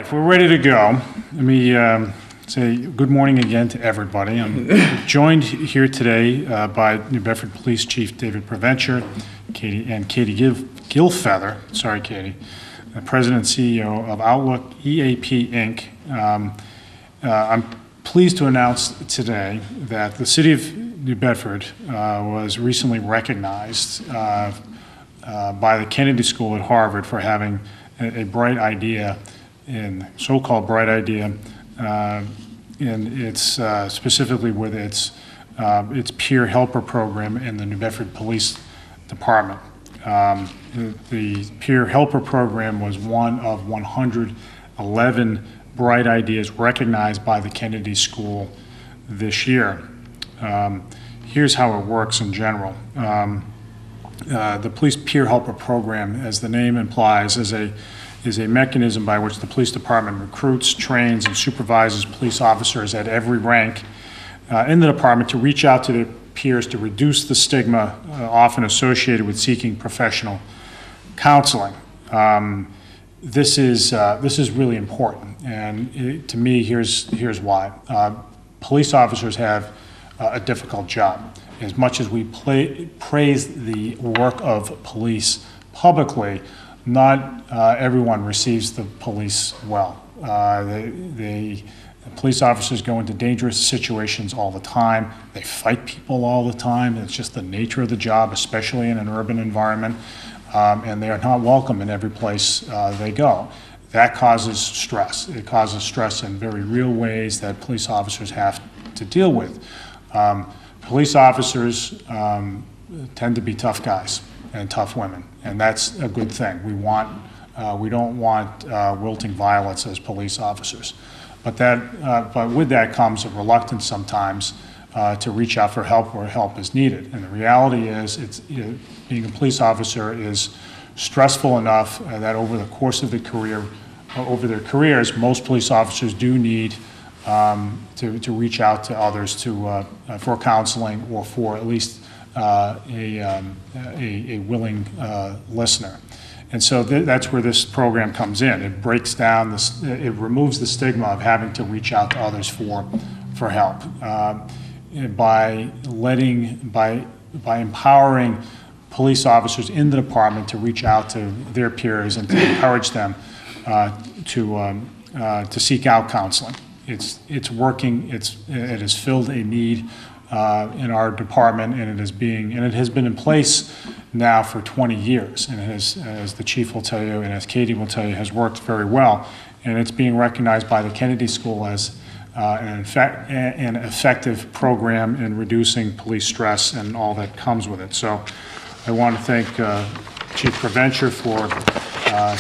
If we're ready to go, let me say good morning again to everybody. I'm joined here today by New Bedford Police Chief David Preventure, Katie Gilfeather, sorry Katie, the President and CEO of Outlook EAP Inc. I'm pleased to announce today that the City of New Bedford was recently recognized by the Kennedy School at Harvard for having a bright idea, so-called bright idea, in its specifically with its peer helper program in the New Bedford Police Department. The peer helper program was one of 111 bright ideas recognized by the Kennedy School this year. Here's how it works in general. The Police Peer Helper Program, as the name implies, is a mechanism by which the police department recruits, trains, and supervises police officers at every rank in the department to reach out to their peers to reduce the stigma often associated with seeking professional counseling. This is really important, and to me, here's why. Police officers have a difficult job. As much as we praise the work of police publicly, not everyone receives the police well. The police officers go into dangerous situations all the time. They fight people all the time. It's just the nature of the job, especially in an urban environment, and they are not welcome in every place they go. That causes stress. It causes stress in very real ways that police officers have to deal with. Police officers tend to be tough guys and tough women, and that's a good thing. We don't want wilting violence as police officers, but with that comes a reluctance sometimes to reach out for help where help is needed. And the reality is, being a police officer is stressful enough that over the course of over their careers, most police officers do need to reach out to others for counseling or for at least a willing listener. And so that's where this program comes in. It breaks down it removes the stigma of having to reach out to others for help by empowering police officers in the department to reach out to their peers and to encourage them to seek out counseling. It's working. It has filled a need in our department, and it has been in place now for 20 years. And it has, as the chief will tell you, and as Katie will tell you, has worked very well. And it's being recognized by the Kennedy School as an effective program in reducing police stress and all that comes with it. So I want to thank Chief Preventure for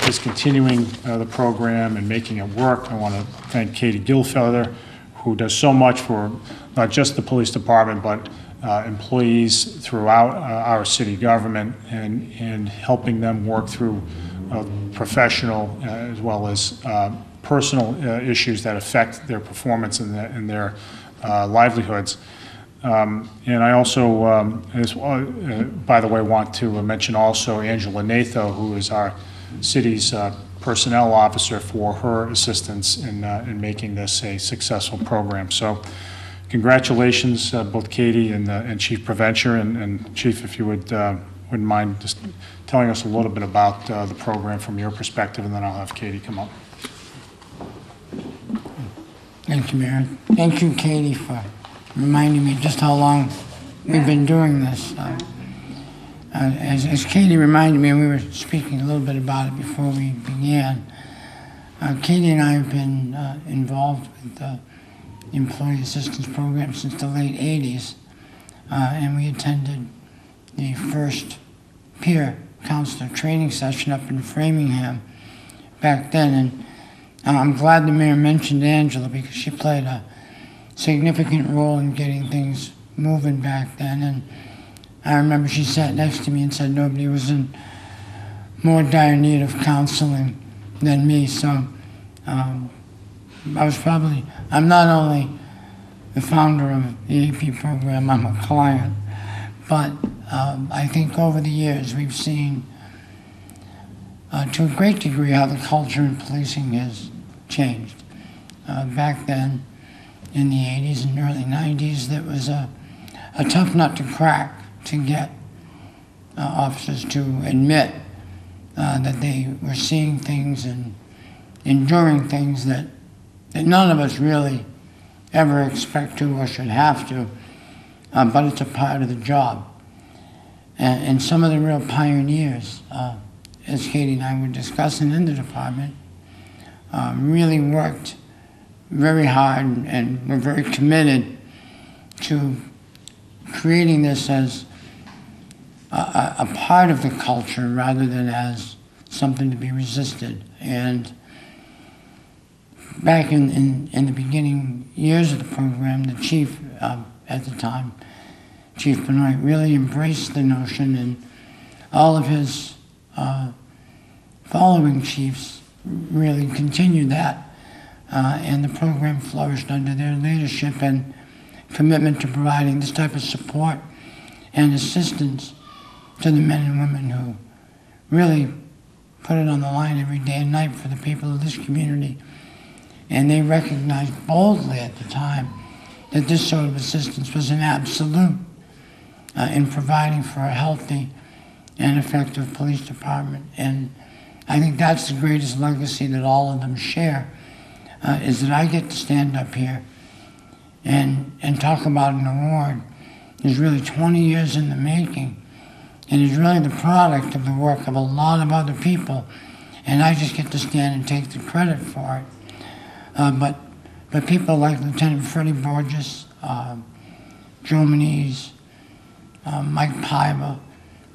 his continuing the program and making it work. I want to thank Katie Gilfeather, who does so much for not just the police department, but employees throughout our city government and helping them work through professional as well as personal issues that affect their performance and their livelihoods. And I also, by the way, want to mention also Angela Natho, who is our city's personnel officer, for her assistance in making this a successful program. So congratulations, both Katie and Chief Preventure. And Chief, if you wouldn't mind just telling us a little bit about the program from your perspective, and then I'll have Katie come up. Thank you, Mayor. Thank you, Katie, for reminding me just how long we've been doing this. As Katie reminded me, we were speaking a little bit about it before we began. Katie and I have been involved with the Employee Assistance Program since the late 80s, and we attended the first peer counselor training session up in Framingham back then. And I'm glad the mayor mentioned Angela, because she played a significant role in getting things moving back then. And I remember she sat next to me and said nobody was in more dire need of counseling than me. So I'm not only the founder of the AP program, I'm a client, but I think over the years we've seen to a great degree how the culture in policing has changed. Back then, in the 80s and early 90s, that was a tough nut to crack to get officers to admit that they were seeing things and enduring things that none of us really ever expect to or should have to, but it's a part of the job. And some of the real pioneers, as Katie and I were discussing in the department, really worked very hard and were very committed to creating this as a part of the culture rather than as something to be resisted. And back in the beginning years of the program, the chief at the time, Chief Benoit, really embraced the notion, and all of his following chiefs really continued that. And the program flourished under their leadership and commitment to providing this type of support and assistance to the men and women who really put it on the line every day and night for the people of this community. And they recognized boldly at the time that this sort of assistance was an absolute in providing for a healthy and effective police department. And I think that's the greatest legacy that all of them share, is that I get to stand up here and talk about an award that's really 20 years in the making, and is really the product of the work of a lot of other people, and I just get to stand and take the credit for it. But people like Lieutenant Freddie Borges, Joe Manise, Mike Piva,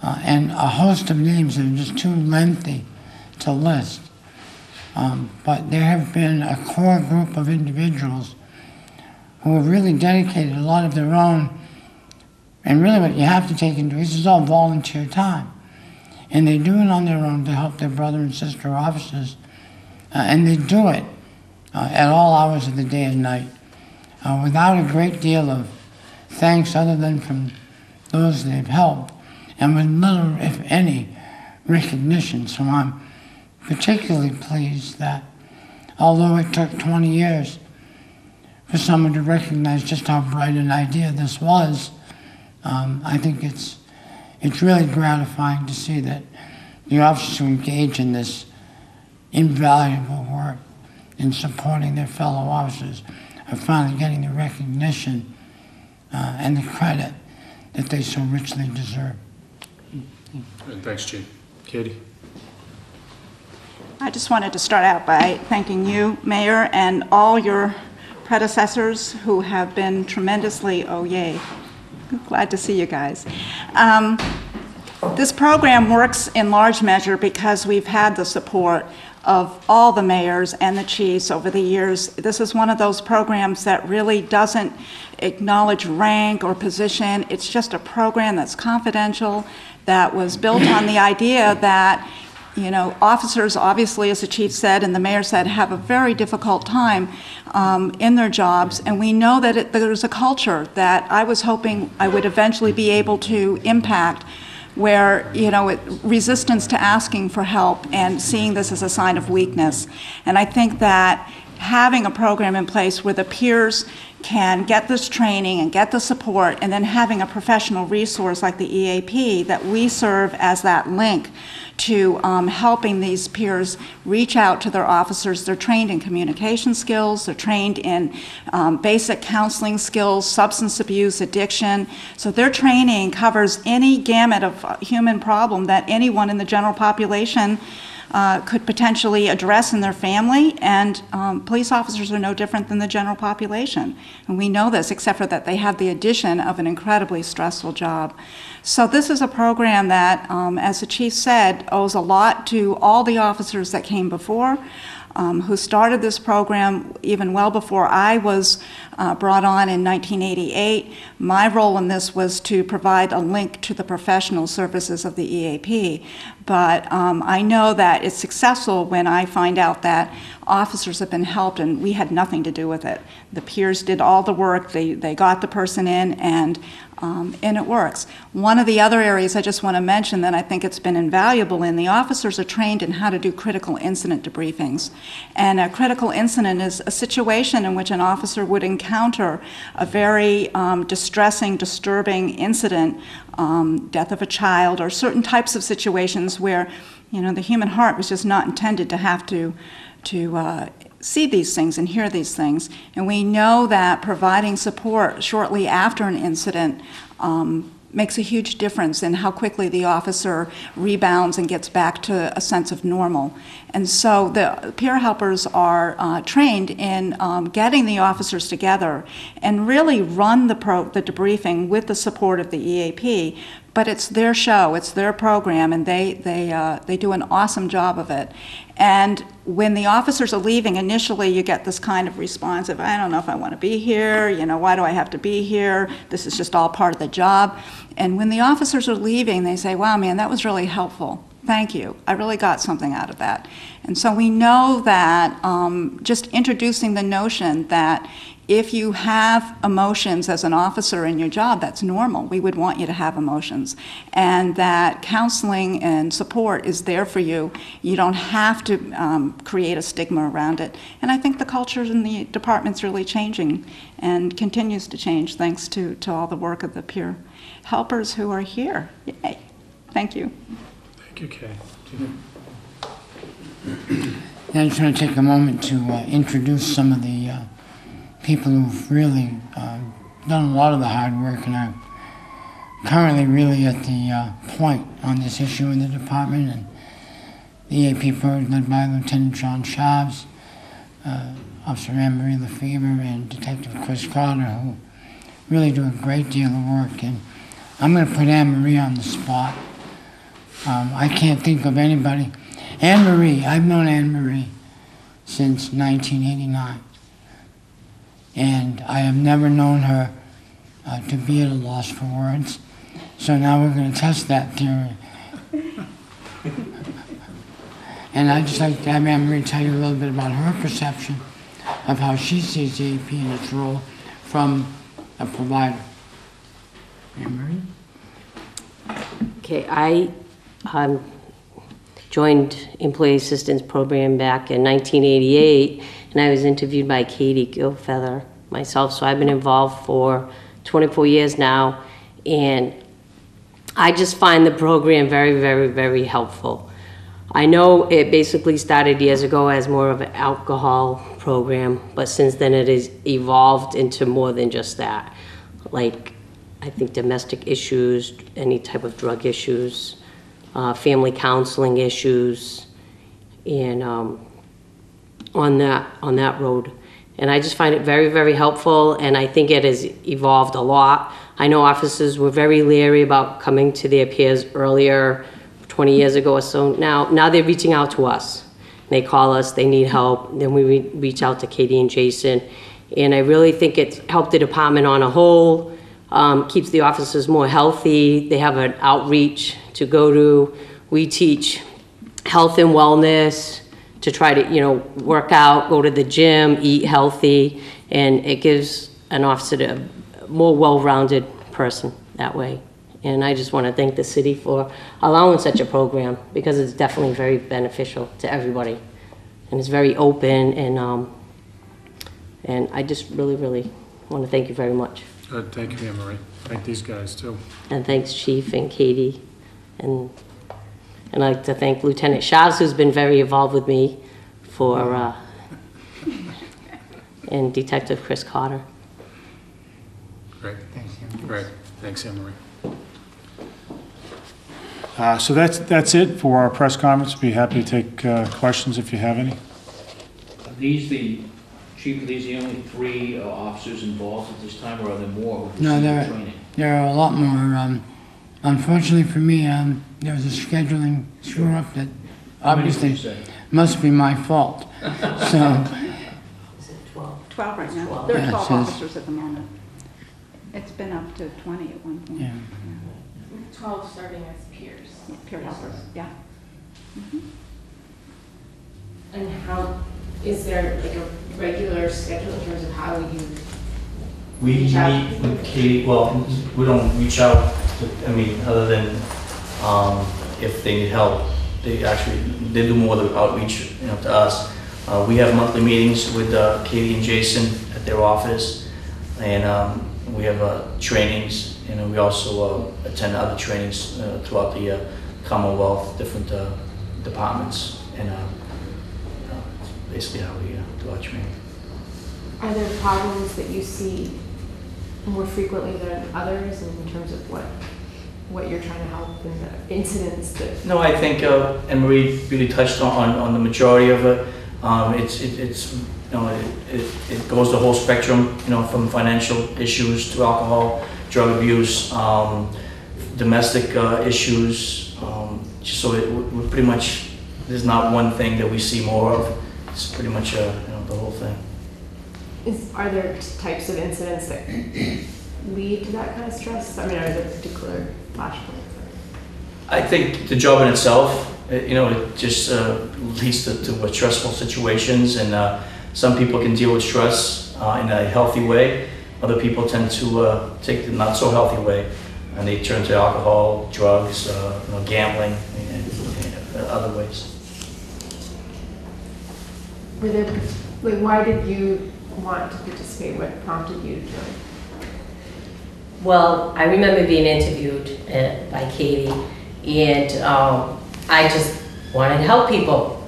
and a host of names that are just too lengthy to list. But there have been a core group of individuals who have really dedicated a lot of their own, and really what you have to take into this is all volunteer time. And they do it on their own to help their brother and sister officers, and they do it at all hours of the day and night without a great deal of thanks other than from those they've helped, and with little, if any, recognition. So I'm particularly pleased that although it took 20 years for someone to recognize just how bright an idea this was, I think it's really gratifying to see that the officers who engage in this invaluable work in supporting their fellow officers are finally getting the recognition and the credit that they so richly deserve. And thanks, Chief. Katie? I just wanted to start out by thanking you, Mayor, and all your predecessors who have been tremendously, oh yay, glad to see you guys. This program works in large measure because we've had the support of all the mayors and the chiefs over the years. This is one of those programs that really doesn't acknowledge rank or position. It's just a program that's confidential, that was built on the idea that, you know, officers, obviously, as the chief said and the mayor said, have a very difficult time in their jobs, and we know that there's a culture that I was hoping I would eventually be able to impact, where, you know, resistance to asking for help and seeing this as a sign of weakness. And I think that having a program in place where the peers can get this training and get the support, and then having a professional resource like the EAP, that we serve as that link to helping these peers reach out to their officers. They're trained in communication skills, they're trained in basic counseling skills, substance abuse, addiction. So their training covers any gamut of human problem that anyone in the general population could potentially address in their family, and police officers are no different than the general population. And we know this, except for that they have the addition of an incredibly stressful job. So this is a program that, as the chief said, owes a lot to all the officers that came before, who started this program even well before I was brought on in 1988. My role in this was to provide a link to the professional services of the EAP. But I know that it's successful when I find out that officers have been helped and we had nothing to do with it. The peers did all the work, they got the person in, and And it works. One of the other areas I just want to mention that I think it's been invaluable in, the officers are trained in how to do critical incident debriefings. And a critical incident is a situation in which an officer would encounter a very distressing, disturbing incident, death of a child, or certain types of situations where, you know, the human heart was just not intended to have to see these things and hear these things. And we know that providing support shortly after an incident makes a huge difference in how quickly the officer rebounds and gets back to a sense of normal. And so the peer helpers are trained in getting the officers together and really run the debriefing with the support of the EAP. But it's their show, it's their program, and they do an awesome job of it. And when the officers are leaving, initially you get this kind of response of, I don't know if I want to be here, you know, why do I have to be here? This is just all part of the job. And when the officers are leaving, they say, wow, man, that was really helpful. Thank you. I really got something out of that. And so we know that just introducing the notion that if you have emotions as an officer in your job, that's normal. We would want you to have emotions. And that counseling and support is there for you. You don't have to create a stigma around it. And I think the culture in the department's really changing and continues to change thanks to all the work of the peer helpers who are here. Yay. Thank you. Thank you, Kay. I just want to take a moment to introduce some of the people who've really done a lot of the hard work and are currently really at the point on this issue in the department. And the EAP program led by Lieutenant John Schaubs, Officer Anne-Marie Lefebvre, and Detective Chris Carter, who really do a great deal of work. And I'm going to put Anne-Marie on the spot. I can't think of anybody. Anne-Marie, I've known Anne-Marie since 1989. And I have never known her to be at a loss for words. So now we're going to test that theory. And I'd just like to have Anne-Marie tell you a little bit about her perception of how she sees the AP in its role from a provider. Anne-Marie? Okay, I joined Employee Assistance Program back in 1988, and I was interviewed by Katie Gilfeather myself, so I've been involved for 24 years now, and I just find the program very, very, very helpful. I know it basically started years ago as more of an alcohol program, but since then it has evolved into more than just that. Like, I think domestic issues, any type of drug issues, family counseling issues, and on that road. And I just find it very, very helpful, and I think it has evolved a lot. I know officers were very leery about coming to their peers earlier, 20 years ago or so. Now they're reaching out to us. They call us, they need help, then we reach out to Katie and Jason. And I really think it's helped the department on a whole, keeps the officers more healthy. They have an outreach to go to. We teach health and wellness, to try to, work out, go to the gym, eat healthy, and it gives an officer a more well-rounded person that way. And I just want to thank the city for allowing such a program, because it's definitely very beneficial to everybody. And it's very open, and I just really, really want to thank you very much. Thank you, Anne-Marie. Thank these guys, too. And thanks, Chief and Katie. And I'd like to thank Lieutenant Schaubs, who's been very involved with me, and Detective Chris Carter. Great. Thanks, Anne-Marie. Great. Thanks, Anne-Marie. So that's it for our press conference. Be happy to take questions if you have any. Chief, are these the only 3 officers involved at this time, or are there more who No, receive training? there are a lot more. Unfortunately for me, there was a scheduling screw-up that obviously must be my fault. So, Is it 12? 12 right now. 12. There are Yeah, 12 so it's- officers at the moment. It's been up to 20 at one point. yeah. 12 starting as peers. Peer helpers, yeah. And how, is there like a regular schedule in terms of how you We reach out? meet with Katie, well, we don't reach out, other than if they need help. They do more of the outreach, to us. We have monthly meetings with Katie and Jason at their office, and we have trainings, and we also attend other trainings throughout the Commonwealth, different departments, and basically how we do our training. Are there problems that you see more frequently than others in terms of what you're trying to help and the incidents that? No, I think Anne Marie really touched on the majority of it. It goes the whole spectrum, from financial issues to alcohol, drug abuse, domestic issues. So we're pretty much, there's not one thing that we see more of. It's pretty much the whole thing. Are there types of incidents that lead to that kind of stress? Are there particular flashpoints? I think the job in itself, it just leads to stressful situations, and some people can deal with stress in a healthy way. Other people tend to take the not so healthy way, and they turn to alcohol, drugs, gambling, and other ways. Why did you want to participate? What prompted you to join? Well, I remember being interviewed by Katie, and I just wanted to help people.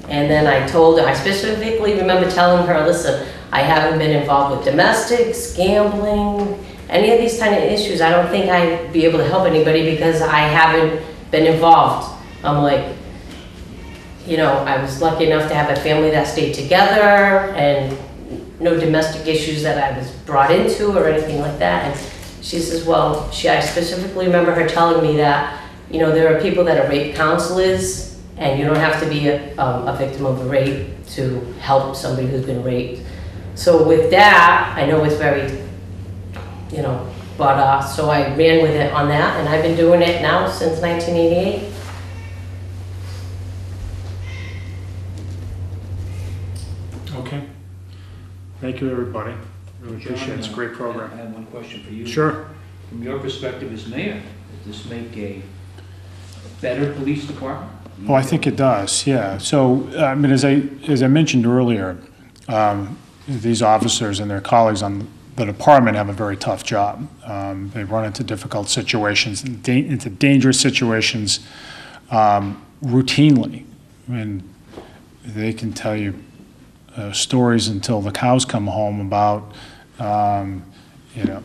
And then I told her, I specifically remember telling her, listen, I haven't been involved with domestics, gambling, any of these kind of issues. I don't think I'd be able to help anybody because I haven't been involved. I'm like, I was lucky enough to have a family that stayed together and no domestic issues that I was brought into or anything like that. And she says, well, I specifically remember her telling me that, there are people that are rape counselors, and you don't have to be a victim of a rape to help somebody who's been raped. So with that, I know it's very, but so I ran with it on that, and I've been doing it now since 1988. Okay. Thank you, everybody. Really appreciate it. It's a great I program. have one question for you. Sure. From your perspective as mayor, does this make a better police department? Oh, I think it does, yeah. So, as I mentioned earlier, these officers and their colleagues on the department have a very tough job. They run into difficult situations, into dangerous situations routinely. They can tell you stories until the cows come home about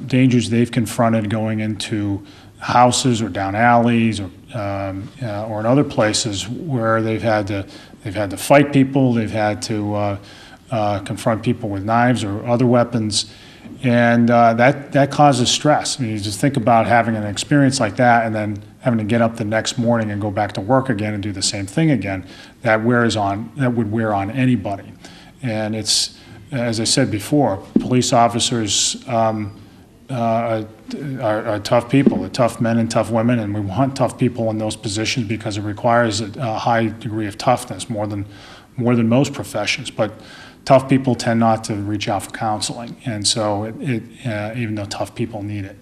dangers they've confronted going into houses or down alleys or in other places where they've had to fight people, they've had to confront people with knives or other weapons, and that causes stress. You just think about having an experience like that and then having to get up the next morning and go back to work again and do the same thing again. That would wear on anybody. And it's, as I said before, police officers are tough people. They're tough men and tough women, and we want tough people in those positions because it requires a high degree of toughness, more than most professions. But tough people tend not to reach out for counseling, and so even though tough people need it.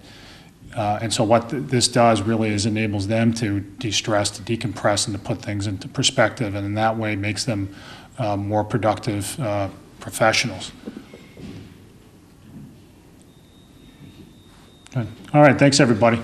And so what this does really is enables them to de-stress, to decompress, and to put things into perspective, and in that way makes them more productive professionals. Good. All right, thanks everybody.